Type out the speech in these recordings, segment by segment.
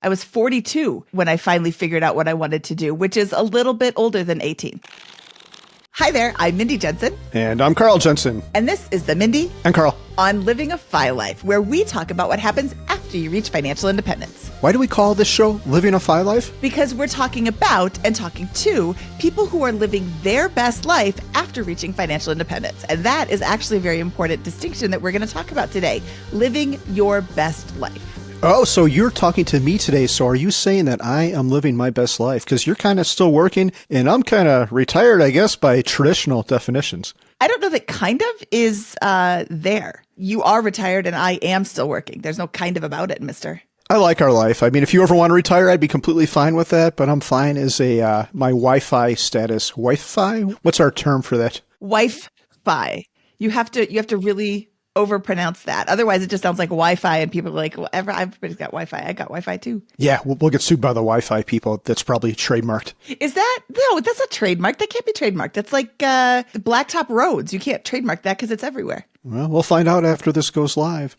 I was 42 when I finally figured out what I wanted to do, which is a little bit older than 18. Hi there, I'm Mindy Jensen. And I'm Carl Jensen. And this is the Mindy And Carl. on Living a FI Life, where we talk about what happens after you reach financial independence. Why do we call this show Living a FI Life? Because we're talking about and talking to people who are living their best life after reaching financial independence. And that is actually a very important distinction that we're going to talk about today, living your best life. Oh, so you're talking to me today. So are you saying that I am living my best life? Because you're kind of still working and I'm kind of retired, I guess, by traditional definitions. I don't know that kind of is there. You are retired and I am still working. There's no kind of about it, mister. I like our life. I mean, if you ever want to retire, I'd be completely fine with that. But I'm fine as a my Wi-Fi status. Wi-Fi? What's our term for that? Wi-Fi. You have to really overpronounce that. Otherwise, it just sounds like Wi-Fi, and people are like, "Whatever, everybody's got Wi-Fi. I got Wi-Fi too." Yeah, we'll get sued by the Wi-Fi people. That's probably trademarked. Is that? No, that's not trademarked. That can't be trademarked. That's like blacktop roads. You can't trademark that because it's everywhere. Well, we'll find out after this goes live.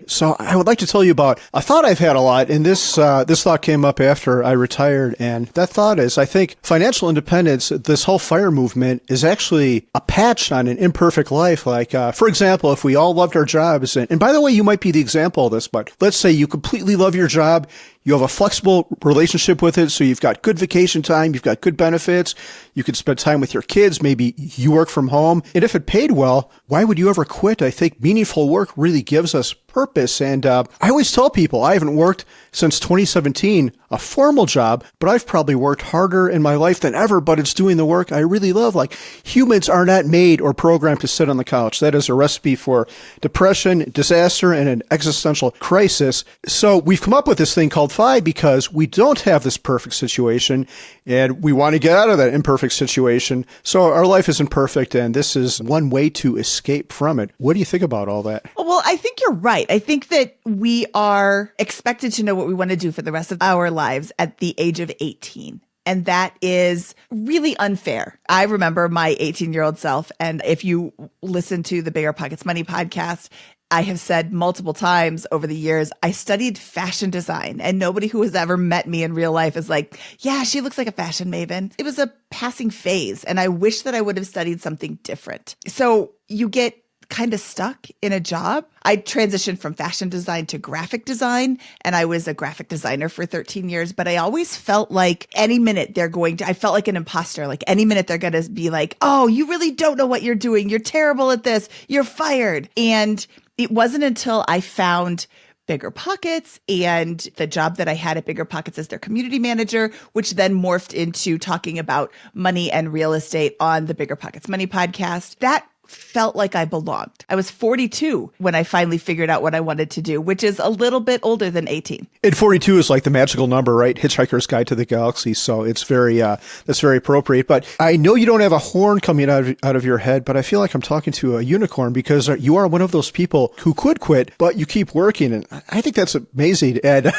So I would like to tell you about a thought I've had a lot, and this thought came up after I retired, and that thought is I think financial independence, this whole FIRE movement, is actually a patch on an imperfect life. Like, for example, if we all loved our jobs, and by the way, you might be the example of this, but let's say you completely love your job, you have a flexible relationship with it, so you've got good vacation time, you've got good benefits, you can spend time with your kids, maybe you work from home, and if it paid well, why would you ever quit? I think meaningful work really gives us purpose. And I always tell people I haven't worked since 2017, a formal job, but I've probably worked harder in my life than ever, but it's doing the work I really love. Like, humans are not made or programmed to sit on the couch. That is a recipe for depression, disaster, and an existential crisis. So we've come up with this thing called FI because we don't have this perfect situation and we want to get out of that imperfect situation. So our life isn't perfect, and this is one way to escape from it. What do you think about all that? Well, I think you're right. I think that we are expected to know what we want to do for the rest of our lives at the age of 18. And that is really unfair. I remember my 18-year-old self. And if you listen to the BiggerPockets Money podcast, I have said multiple times over the years, I studied fashion design, and nobody who has ever met me in real life is like, yeah, she looks like a fashion maven. It was a passing phase, and I wish that I would have studied something different. So you get kind of stuck in a job. I transitioned from fashion design to graphic design, and I was a graphic designer for 13 years, but I always felt like any minute I felt like an imposter. Like any minute they're going to be like, oh, you really don't know what you're doing. You're terrible at this. You're fired. And it wasn't until I found BiggerPockets and the job that I had at BiggerPockets as their community manager, which then morphed into talking about money and real estate on the BiggerPockets Money podcast, that felt like I belonged. I was 42 when I finally figured out what I wanted to do, which is a little bit older than 18. And 42 is like the magical number, right? Hitchhiker's Guide to the Galaxy. So it's that's very appropriate. But I know you don't have a horn coming out of your head, but I feel like I'm talking to a unicorn because you are one of those people who could quit, but you keep working. And I think that's amazing. And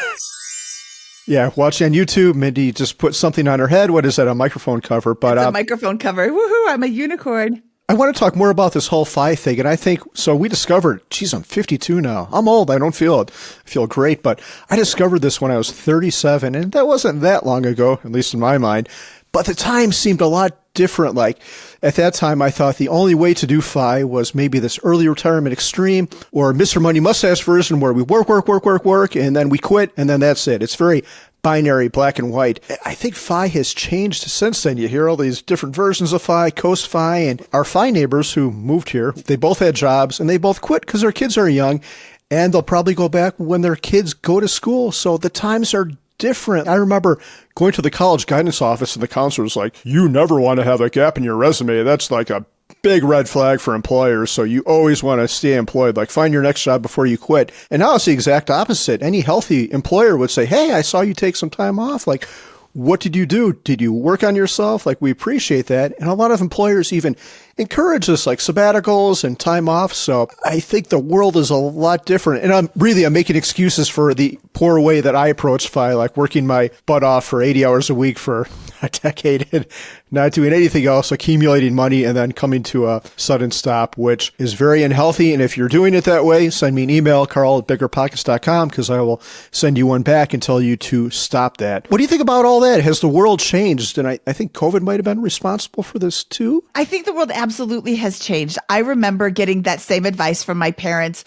yeah, watching on YouTube, Mindy just put something on her head. What is that? A microphone cover? But it's a microphone cover. Woohoo! I'm a unicorn. I want to talk more about this whole FI thing. And I think, so we discovered, geez, I'm 52 now. I'm old. I don't feel it. I feel great. But I discovered this when I was 37, and that wasn't that long ago, at least in my mind. But the time seemed a lot different. Like at that time, I thought the only way to do FI was maybe this early retirement extreme or Mr. Money Mustache version where we work, and then we quit, and then that's it. It's very binary, black and white. I think FI has changed since then. You hear all these different versions of FI, Coast FI, and our FI neighbors who moved here, they both had jobs and they both quit because their kids are young, and they'll probably go back when their kids go to school. So the times are different. I remember going to the college guidance office and the counselor was like, you never want to have a gap in your resume. That's like a big red flag for employers. So you always want to stay employed, like find your next job before you quit. And now it's the exact opposite. Any healthy employer would say, hey, I saw you take some time off. Like, what did you do? Did you work on yourself? Like, we appreciate that. And a lot of employers even encourage us, like sabbaticals and time off. So I think the world is a lot different. And I'm making excuses for the poor way that I approach FI, like working my butt off for 80 hours a week for a decade and not doing anything else, accumulating money and then coming to a sudden stop, which is very unhealthy. And if you're doing it that way, send me an email, carl@biggerpockets.com, because I will send you one back and tell you to stop that. What do you think about all that? Has the world changed? And I think COVID might have been responsible for this too. I think the world absolutely has changed. I remember getting that same advice from my parents,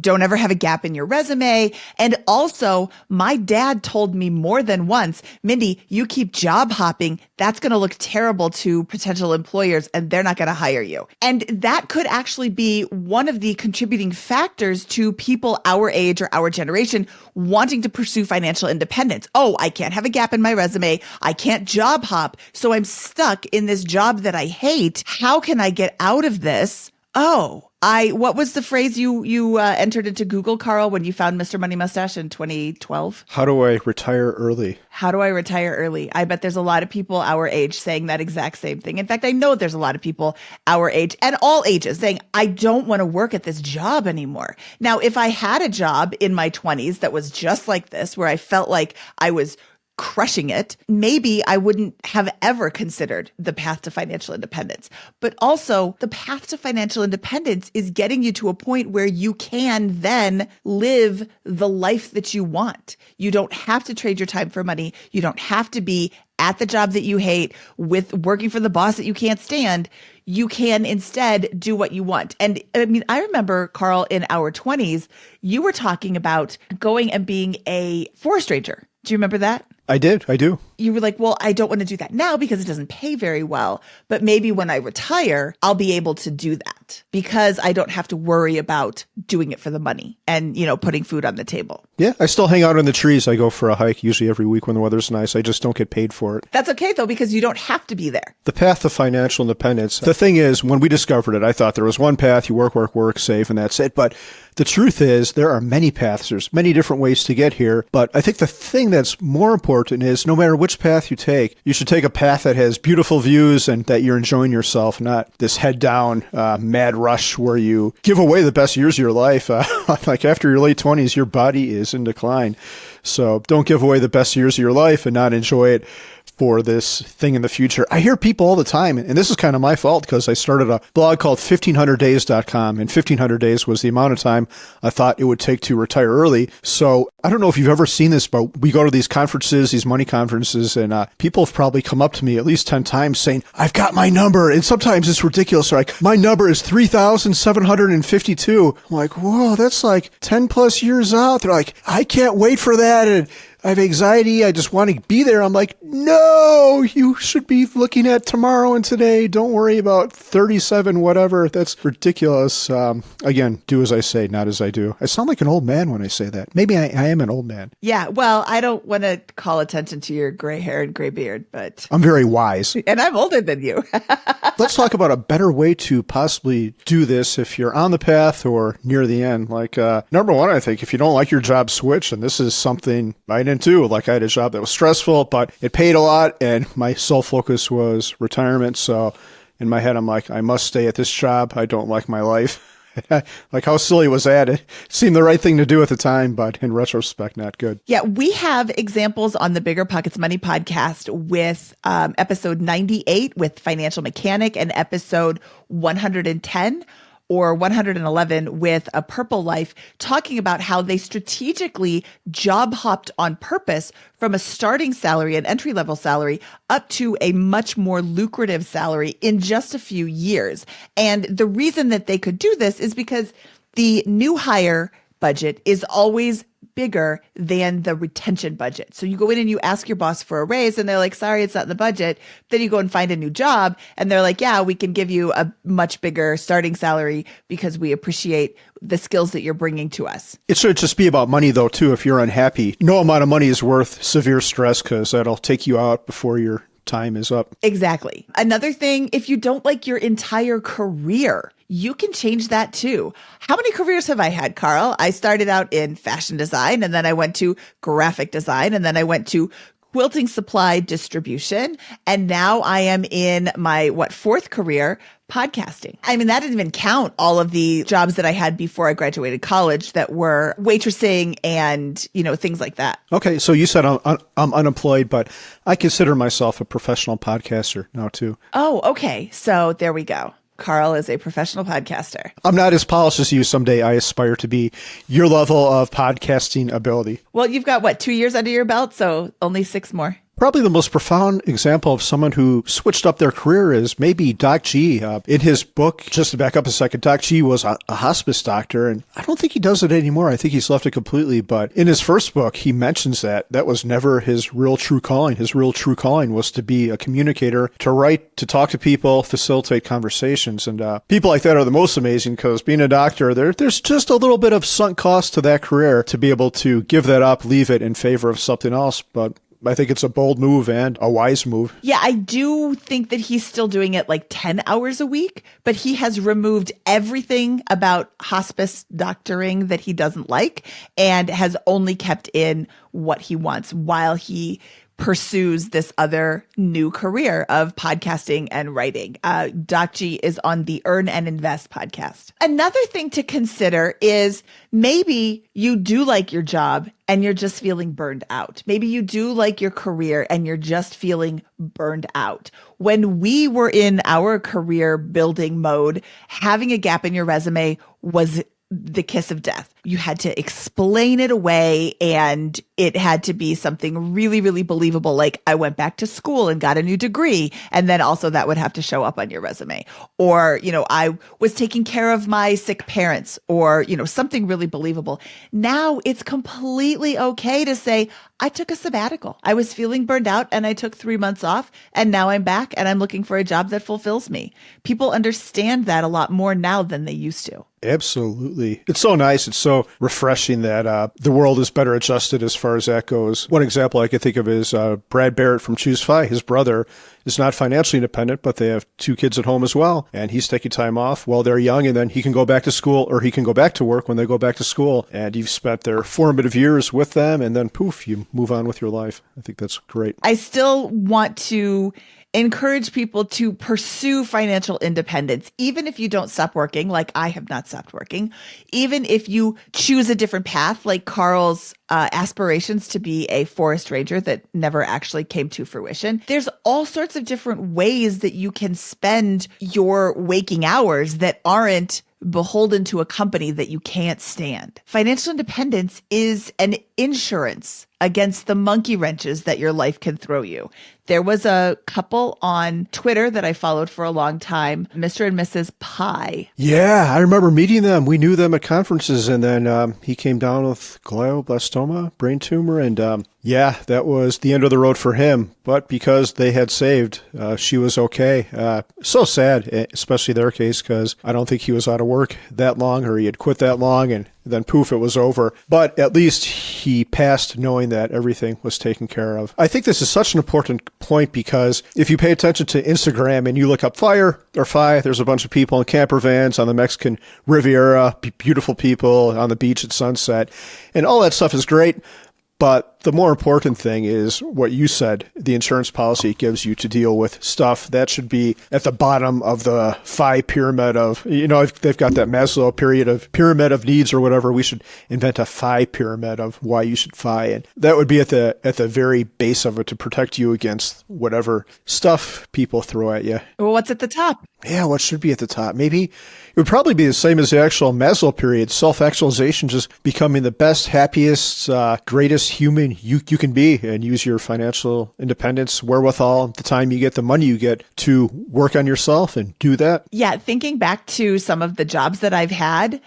don't ever have a gap in your resume. And also, my dad told me more than once, Mindy, you keep job hopping, that's going to look terrible to potential employers and they're not going to hire you. And that could actually be one of the contributing factors to people our age or our generation wanting to pursue financial independence. Oh, I can't have a gap in my resume. I can't job hop. So I'm stuck in this job that I hate. How can I get out of this? What was the phrase you entered into Google, Carl, when you found Mr. Money Mustache in 2012? How do I retire early? How do I retire early? I bet there's a lot of people our age saying that exact same thing. In fact, I know there's a lot of people our age and all ages saying, I don't want to work at this job anymore. Now, if I had a job in my 20s that was just like this, where I felt like I was crushing it, maybe I wouldn't have ever considered the path to financial independence. But also, the path to financial independence is getting you to a point where you can then live the life that you want. You don't have to trade your time for money. You don't have to be at the job that you hate with working for the boss that you can't stand. You can instead do what you want. And I remember, Carl, in our 20s, you were talking about going and being a forest ranger. Do you remember that? I do. You were like, well, I don't want to do that now because it doesn't pay very well. But maybe when I retire, I'll be able to do that because I don't have to worry about doing it for the money and, putting food on the table. Yeah, I still hang out in the trees. I go for a hike usually every week when the weather's nice. I just don't get paid for it. That's okay, though, because you don't have to be there. The path to financial independence. The thing is, when we discovered it, I thought there was one path, you work, save, and that's it. But the truth is, there are many paths. There's many different ways to get here. But I think the thing that's more important is no matter which path you take, you should take a path that has beautiful views and that you're enjoying yourself, not this head down, mad rush where you give away the best years of your life. Like after your late 20s, your body is in decline. So don't give away the best years of your life and not enjoy it for this thing in the future. I hear people all the time, and this is kind of my fault because I started a blog called 1500days.com, and 1500 days was the amount of time I thought it would take to retire early. So I don't know if you've ever seen this, but we go to these conferences, these money conferences, and people have probably come up to me at least 10 times saying, I've got my number. And sometimes it's ridiculous. They're like, my number is 3,752. I'm like, whoa, that's like 10 plus years out. They're like, I can't wait for that. And I have anxiety. I just want to be there. I'm like, no, you should be looking at tomorrow and today. Don't worry about 37, whatever. That's ridiculous. Again, do as I say, not as I do. I sound like an old man when I say that. Maybe I am an old man. Yeah, well, I don't want to call attention to your gray hair and gray beard, but I'm very wise. And I'm older than you. Let's talk about a better way to possibly do this if you're on the path or near the end. Like, number one, I think if you don't like your job, switch. And this is something I didn't do. Like, I had a job that was stressful, but it paid a lot. And my sole focus was retirement. So in my head, I'm like, I must stay at this job. I don't like my life. Like, how silly was that? It seemed the right thing to do at the time, but in retrospect, not good. Yeah, we have examples on the Bigger Pockets Money podcast with episode 98 with Financial Mechanic and episode 110 or 111 with A Purple Life, talking about how they strategically job hopped on purpose from a starting salary, an entry-level salary, up to a much more lucrative salary in just a few years. And the reason that they could do this is because the new hire budget is always bigger than the retention budget. So you go in and you ask your boss for a raise and they're like, sorry, it's not in the budget. Then you go and find a new job and they're like, yeah, we can give you a much bigger starting salary because we appreciate the skills that you're bringing to us. It should just be about money though, too. If you're unhappy, no amount of money is worth severe stress because that'll take you out before your time is up. Exactly. Another thing, if you don't like your entire career, you can change that too. How many careers have I had, Carl? I started out in fashion design and then I went to graphic design and then I went to quilting supply distribution. And now I am in my, fourth career, podcasting. I mean, that didn't even count all of the jobs that I had before I graduated college that were waitressing and, things like that. Okay, so you said I'm unemployed, but I consider myself a professional podcaster now too. Oh, okay. So there we go. Carl is a professional podcaster. I'm not as polished as you. Someday I aspire to be your level of podcasting ability. Well, you've got 2 years under your belt, so only 6 more. Probably the most profound example of someone who switched up their career is maybe Doc G. In his book, just to back up a second, Doc G was a hospice doctor, and I don't think he does it anymore. I think he's left it completely. But in his first book, he mentions that was never his real true calling. His real true calling was to be a communicator, to write, to talk to people, facilitate conversations. And people like that are the most amazing because being a doctor, there's just a little bit of sunk cost to that career to be able to give that up, leave it in favor of something else. But I think it's a bold move and a wise move. Yeah, I do think that he's still doing it 10 hours a week, but he has removed everything about hospice doctoring that he doesn't like and has only kept in what he wants while he pursues this other new career of podcasting and writing. Doc G is on the Earn and Invest podcast. Another thing to consider is maybe you do like your job and you're just feeling burned out. Maybe you do like your career and you're just feeling burned out. When we were in our career building mode, having a gap in your resume was the kiss of death. You had to explain it away and it had to be something really, really believable. Like I went back to school and got a new degree. And then also that would have to show up on your resume. Or, I was taking care of my sick parents or, something really believable. Now it's completely okay to say, I took a sabbatical. I was feeling burned out and I took 3 months off and now I'm back and I'm looking for a job that fulfills me. People understand that a lot more now than they used to. Absolutely. It's so nice. It's so refreshing that the world is better adjusted as far as that goes. One example I could think of is Brad Barrett from Choose Fi. His brother is not financially independent, but they have 2 kids at home as well. And he's taking time off while they're young, and then he can go back to school or he can go back to work when they go back to school. And you've spent their formative years with them, and then poof, you move on with your life. I think that's great. I still want to encourage people to pursue financial independence, even if you don't stop working, like I have not stopped working, even if you choose a different path, like Carl's aspirations to be a forest ranger that never actually came to fruition. There's all sorts of different ways that you can spend your waking hours that aren't beholden to a company that you can't stand. Financial independence is an insurance against the monkey wrenches that your life can throw you. There was a couple on Twitter that I followed for a long time, Mr. and Mrs. Pie. Yeah, I remember meeting them. We knew them at conferences, and then he came down with glioblastoma, brain tumor, and that was the end of the road for him. But because they had saved, she was okay. So sad, especially their case, because I don't think he was out of work that long, or he had quit that long, and then poof, it was over. But at least he passed knowing that everything was taken care of. I think this is such an important point because if you pay attention to Instagram and you look up fire or fi, there's a bunch of people in camper vans on the Mexican Riviera, beautiful people on the beach at sunset, and all that stuff is great. But the more important thing is what you said, the insurance policy it gives you to deal with stuff that should be at the bottom of the FI pyramid of, if they've got that Maslow pyramid of needs or whatever, we should invent a FI pyramid of why you should FI. And that would be at the very base of it to protect you against whatever stuff people throw at you. Well, what's at the top? Yeah, what should be at the top? Maybe it would probably be the same as the actual Maslow period, self-actualization, just becoming the best, happiest, greatest human you can be and use your financial independence, wherewithal, the time you get, the money you get to work on yourself and do that. Yeah, thinking back to some of the jobs that I've had,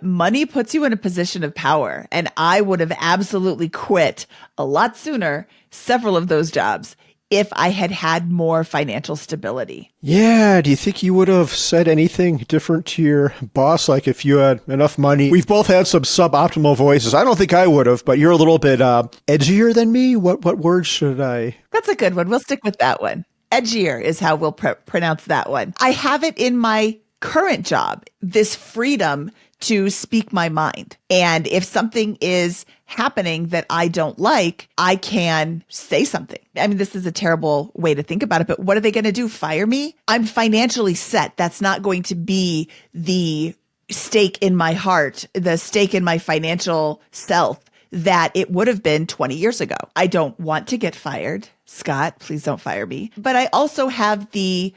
money puts you in a position of power. And I would have absolutely quit a lot sooner, several of those jobs, if I had had more financial stability. Yeah. Do you think you would have said anything different to your boss? Like if you had enough money? We've both had some suboptimal voices. I don't think I would have, but you're a little bit edgier than me. What word should I? That's a good one. We'll stick with that one. Edgier is how we'll pronounce that one. I have it in my current job, this freedom to speak my mind. And if something is happening that I don't like, I can say something. I mean, this is a terrible way to think about it, but what are they going to do? Fire me? I'm financially set. That's not going to be the stake in my heart, the stake in my financial self that it would have been 20 years ago. I don't want to get fired. Scott, please don't fire me. But I also have the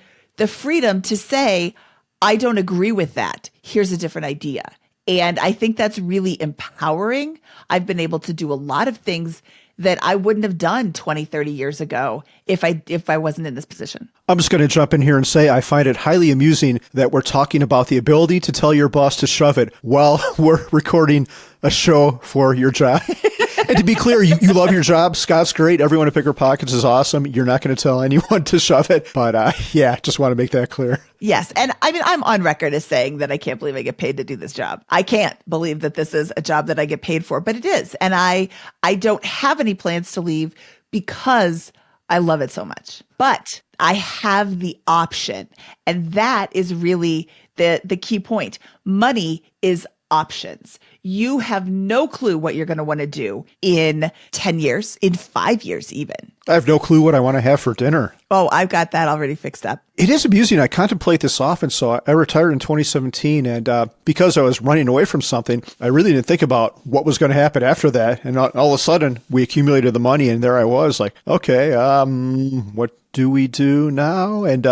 freedom to say, I don't agree with that. Here's a different idea. And I think that's really empowering. I've been able to do a lot of things that I wouldn't have done 20, 30 years ago if I wasn't in this position. I'm just going to jump in here and say I find it highly amusing that we're talking about the ability to tell your boss to shove it while we're recording a show for your job. And to be clear, you love your job. Scott's great. Everyone at BiggerPockets is awesome. You're not going to tell anyone to shove it. But yeah, just want to make that clear. Yes. And I mean, I'm on record as saying that I can't believe I get paid to do this job. I can't believe that this is a job that I get paid for, but it is. And I don't have any plans to leave because I love it so much. But I have the option. And that is really the key point. Money is options. You have no clue what you're going to want to do in 10 years, in 5 years even. I have no clue what I want to have for dinner. Oh, I've got that already fixed up. It is amusing. I contemplate this often. So I retired in 2017, and because I was running away from something, I really didn't think about what was going to happen after that. And all of a sudden, we accumulated the money, and there I was like, okay, what do we do now? And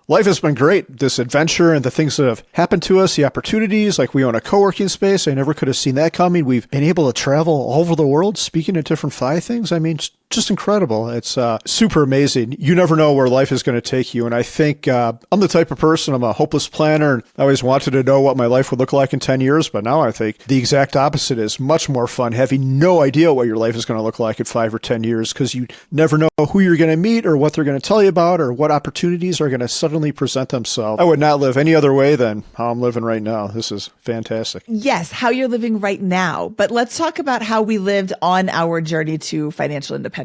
life has been great. This adventure and the things that have happened to us, the opportunities, like we own a co-working space. I never could have seen that coming. We've been able to travel all over the world, speaking at different FI things. I mean, just incredible. It's super amazing. You never know where life is going to take you. And I think I'm the type of person, I'm a hopeless planner. And I always wanted to know what my life would look like in 10 years. But now I think the exact opposite is much more fun, having no idea what your life is going to look like in 5 or 10 years, because you never know who you're going to meet or what they're going to tell you about or what opportunities are going to suddenly present themselves. I would not live any other way than how I'm living right now. This is fantastic. Yes, how you're living right now. But let's talk about how we lived on our journey to financial independence.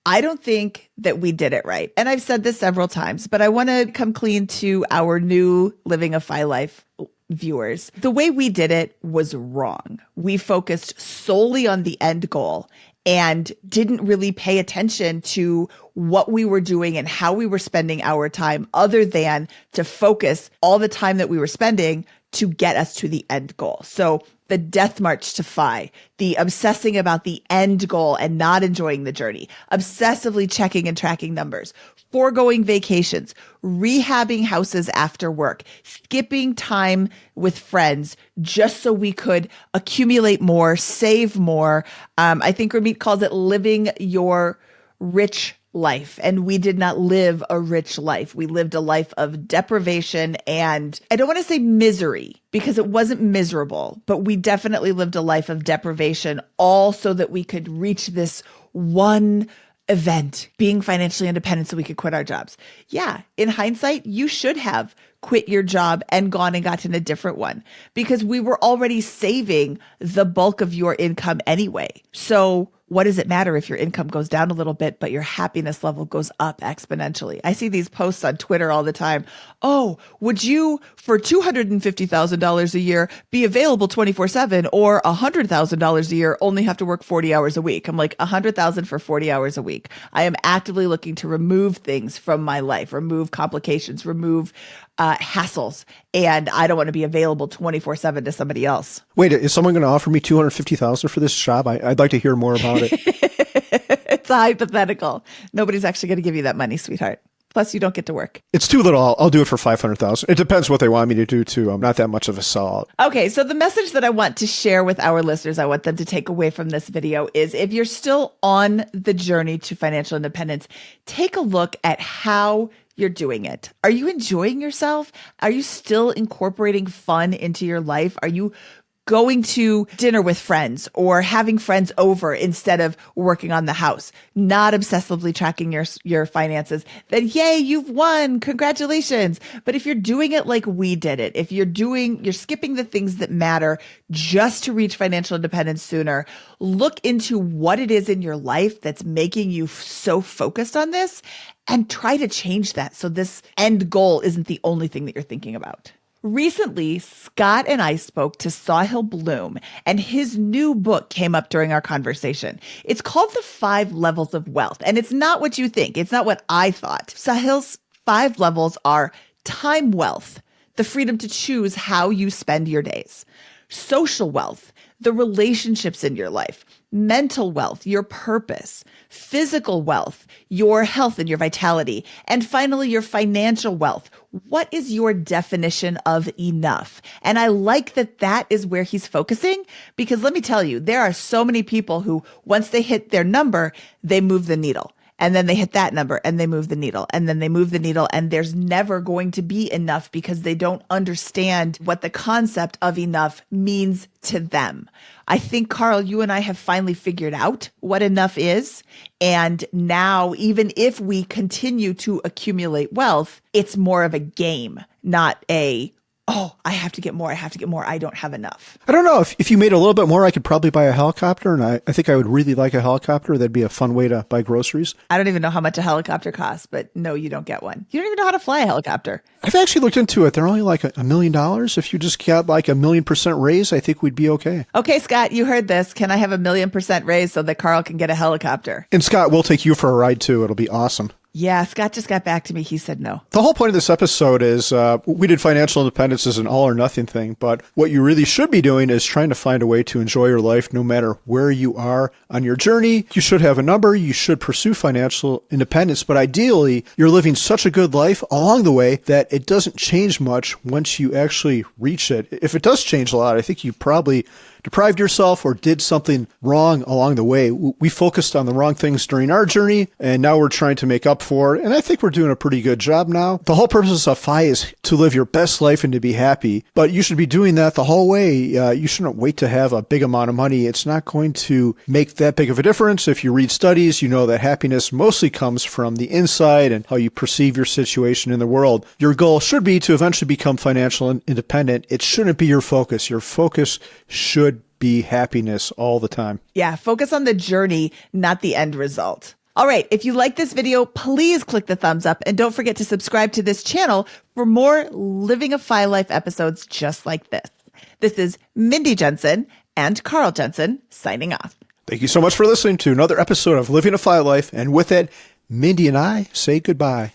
I don't think that we did it right. And I've said this several times, but I want to come clean to our new Living a FI Life viewers. The way we did it was wrong. We focused solely on the end goal and didn't really pay attention to what we were doing and how we were spending our time, other than to focus all the time that we were spending to get us to the end goal. So the death march to FI, the obsessing about the end goal and not enjoying the journey, obsessively checking and tracking numbers, foregoing vacations, rehabbing houses after work, skipping time with friends just so we could accumulate more, save more. I think Ramit calls it living your rich life. And we did not live a rich life. We lived a life of deprivation, and I don't want to say misery because it wasn't miserable, but we definitely lived a life of deprivation, all so that we could reach this one event, being financially independent so we could quit our jobs. Yeah, in hindsight, you should have quit your job and gone and gotten a different one, because we were already saving the bulk of your income anyway. So what does it matter if your income goes down a little bit, but your happiness level goes up exponentially? I see these posts on Twitter all the time. Oh, would you, for $250,000 a year, be available 24/7, or $100,000 a year, only have to work 40 hours a week? I'm like, 100,000 for 40 hours a week. I am actively looking to remove things from my life, remove complications, remove hassles. And I don't want to be available 24/7 to somebody else. Wait, is someone going to offer me $250,000 for this job? I'd like to hear more about it. It's a hypothetical. Nobody's actually going to give you that money, sweetheart. Plus, you don't get to work. It's too little. I'll do it for $500,000. It depends what they want me to do too. I'm not that much of a sellout. Okay, so the message that I want to share with our listeners, I want them to take away from this video is, if you're still on the journey to financial independence, take a look at how you're doing it. Are you enjoying yourself? Are you still incorporating fun into your life? Are you going to dinner with friends or having friends over instead of working on the house, not obsessively tracking your finances? Then yay, you've won. Congratulations. But if you're doing it like we did it, if you're skipping the things that matter just to reach financial independence sooner, look into what it is in your life that's making you so focused on this and try to change that so this end goal isn't the only thing that you're thinking about. Recently, Scott and I spoke to Sahil Bloom, and his new book came up during our conversation. It's called The 5 Levels of Wealth, and it's not what you think. It's not what I thought. Sahil's 5 levels are time wealth, the freedom to choose how you spend your days; social wealth, the relationships in your life; mental wealth, your purpose; physical wealth, your health and your vitality; and finally, your financial wealth. What is your definition of enough? And I like that that is where he's focusing, because let me tell you, there are so many people who, once they hit their number, they move the needle. And then they hit that number and they move the needle, and then they move the needle, and there's never going to be enough because they don't understand what the concept of enough means to them. I think, Carl, you and I have finally figured out what enough is. And now, even if we continue to accumulate wealth, it's more of a game, not a, oh, I have to get more. I don't have enough. I don't know. If you made a little bit more, I could probably buy a helicopter, and I think I would really like a helicopter. That'd be a fun way to buy groceries. I don't even know how much a helicopter costs, but no, you don't get one. You don't even know how to fly a helicopter. I've actually looked into it. They're only like $1 million. If you just got like 1,000,000% raise, I think we'd be okay. Okay, Scott, you heard this. Can I have 1,000,000% raise so that Carl can get a helicopter? And Scott, we'll take you for a ride too. It'll be awesome. Yeah, Scott just got back to me. He said no. The whole point of this episode is we did financial independence as an all or nothing thing, but what you really should be doing is trying to find a way to enjoy your life no matter where you are on your journey. You should have a number. You should pursue financial independence, but ideally, you're living such a good life along the way that it doesn't change much once you actually reach it. If it does change a lot, I think you probably deprived yourself or did something wrong along the way. We focused on the wrong things during our journey, and now we're trying to make up for it. And I think we're doing a pretty good job now. The whole purpose of FI is to live your best life and to be happy, but you should be doing that the whole way. You shouldn't wait to have a big amount of money. It's not going to make that big of a difference. If you read studies, you know that happiness mostly comes from the inside and how you perceive your situation in the world. Your goal should be to eventually become financially independent. It shouldn't be your focus. Your focus should be happiness all the time. Yeah, focus on the journey, not the end result. All right, if you like this video, please click the thumbs up and don't forget to subscribe to this channel for more Living a FI Life episodes just like this. This is Mindy Jensen and Carl Jensen signing off. Thank you so much for listening to another episode of Living a FI Life. And with it, Mindy and I say goodbye.